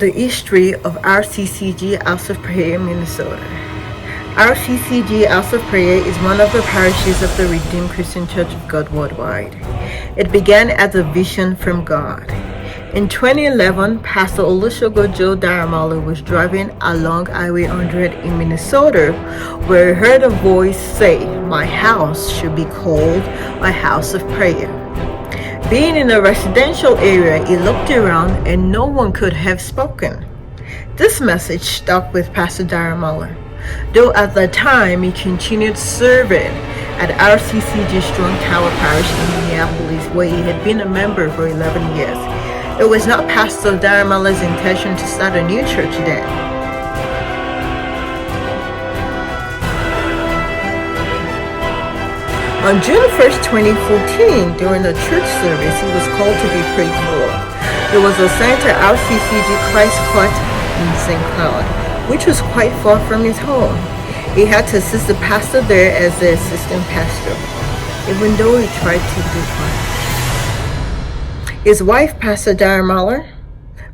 The history of RCCG House of Prayer, Minnesota. RCCG House of Prayer is one of the parishes of the Redeemed Christian Church of God worldwide. It began as a vision from God. In 2011, Pastor Olusegun Joe Daramalo was driving along Highway 100 in Minnesota, where he heard a voice say, "My house should be called a house of prayer." Being in a residential area, he looked around and no one could have spoken. This message stuck with Pastor Daramalo, though at the time he continued serving at RCCG Strong Tower Parish in Minneapolis, where he had been a member for 11 years. It was not Pastor Daramalo's intention to start a new church then. On June 1st, 2014, during a church service, he was called to be prayed for. He was assigned to RCCG Christ Court in St. Cloud, which was quite far from his home. He had to assist the pastor there as the assistant pastor, even though he tried to do fine. His wife, Pastor Daramalo,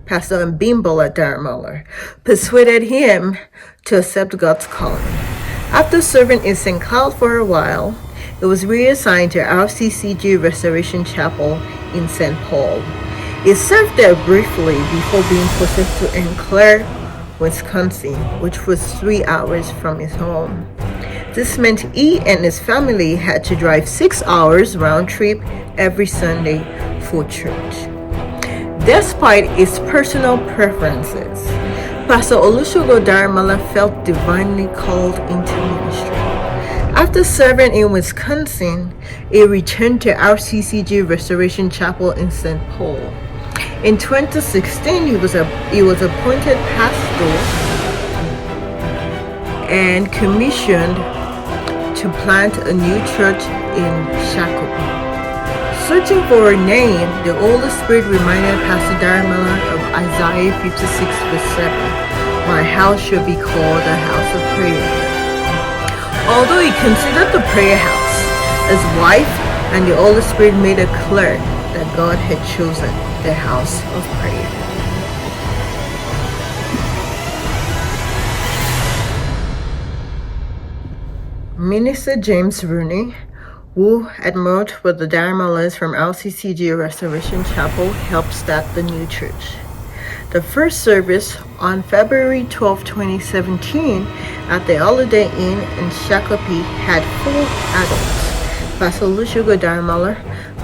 Pastor Mbimbola Daramalo, persuaded him to accept God's calling. After serving in St. Cloud for a while, he was reassigned to RCCG Restoration Chapel in St. Paul. He served there briefly before being posted to Eau Claire, Wisconsin, which was 3 hours from his home. This meant he and his family had to drive 6 hours round trip every Sunday for church. Despite his personal preferences, Pastor Olusegun Daramalo felt divinely called into ministry. After serving in Wisconsin, he returned to RCCG Restoration Chapel in St. Paul. In 2016, he was appointed pastor and commissioned to plant a new church in Shakopee. Searching for a name, the Holy Spirit reminded Pastor Daramalo of Isaiah 56 verse 7. "My house shall be called a house of prayer." Although he considered the prayer house, his wife and the Holy Spirit made it clear that God had chosen the house of prayer. Minister James Rooney, who had merged with the Daramalos from RCCG Restoration Chapel, helped start the new church. The first service on February 12, 2017 at the Holiday Inn in Shakopee had 4 adults: Pastor Olusegun Daramalo,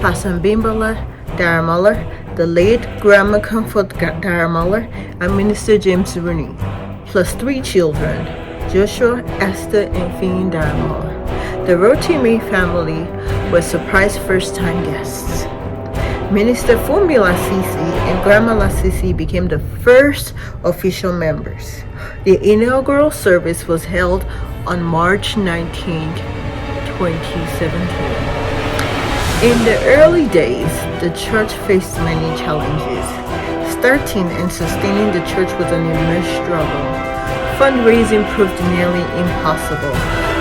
Pastor Mbimbola Daramalo, the late Grandma Comfort Daramalo, and Minister James Rooney, plus 3 children, Joshua, Esther, and Finn Daramalo. The Rotimi family was surprise first-time guests. Minister Fumi Lasisi and Grandma Lasisi became the first official members. The inaugural service was held on March 19, 2017. In the early days, the church faced many challenges. Starting and sustaining the church was an immense struggle. Fundraising proved nearly impossible,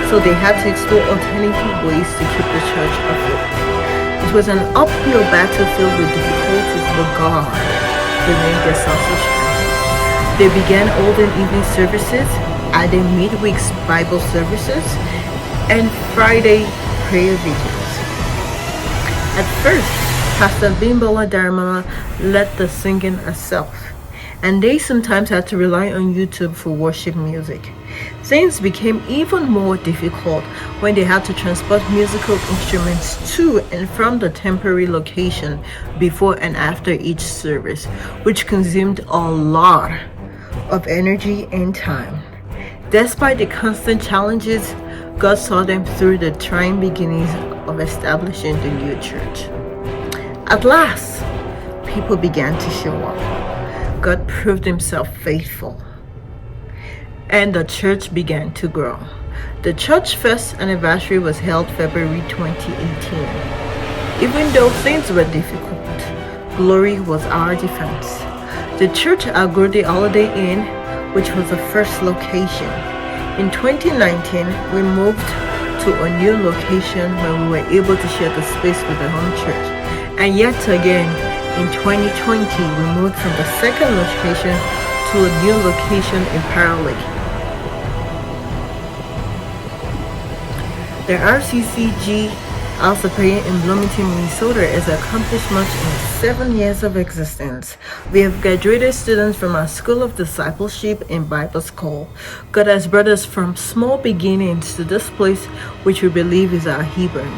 so they had to explore alternative ways to keep the church afloat. It was an uphill battle filled with difficulties, but God remained their source of strength. They began holding evening services, adding midweek Bible services, and Friday prayer vigils. At first, Pastor Mbimbola Daramalo led the singing herself, and they sometimes had to rely on YouTube for worship music. Things became even more difficult when they had to transport musical instruments to and from the temporary location before and after each service, which consumed a lot of energy and time. Despite the constant challenges, God saw them through the trying beginnings of establishing the new church. At last, people began to show up. God proved himself faithful, and the church began to grow. The church's first anniversary was held February 2018. Even though things were difficult, glory was our defense. The church outgrew the Holiday Inn, which was the first location. In 2019, we moved to a new location where we were able to share the space with the home church. And yet again, in 2020, we moved from the second location to a new location in Pearl Lake. The RCCG Alpha Prayer in Bloomington, Minnesota has accomplished much in 7 years of existence. We have graduated students from our School of Discipleship and Bible School. God has brought us from small beginnings to this place which we believe is our Hebron.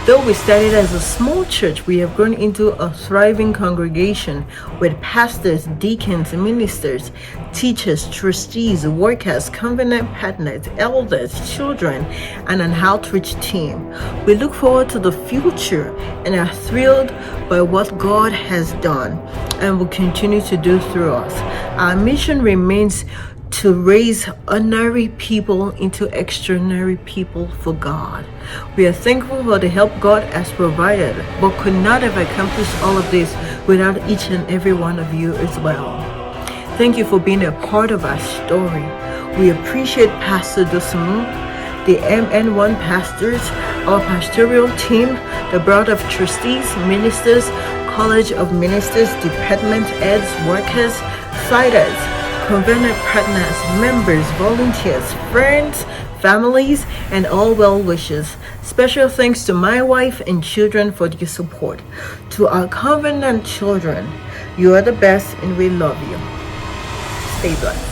Though we started as a small church, we have grown into a thriving congregation with pastors, deacons, ministers, teachers, trustees, workers, covenant partners, elders, children, and an outreach team. We look forward to the future and are thrilled by what God has done and will continue to do through us. Our mission remains to raise ordinary people into extraordinary people for God. We are thankful for the help God has provided, but could not have accomplished all of this without each and every one of you as well. Thank you for being a part of our story. We appreciate Pastor Dosumu, the MN1 pastors, our pastoral team, the Board of Trustees, ministers, College of Ministers, department heads, workers, fighters, covenant partners, members, volunteers, friends, families, and all well-wishers. Special thanks to my wife and children for your support. To our covenant children, you are the best and we love you. Stay blessed.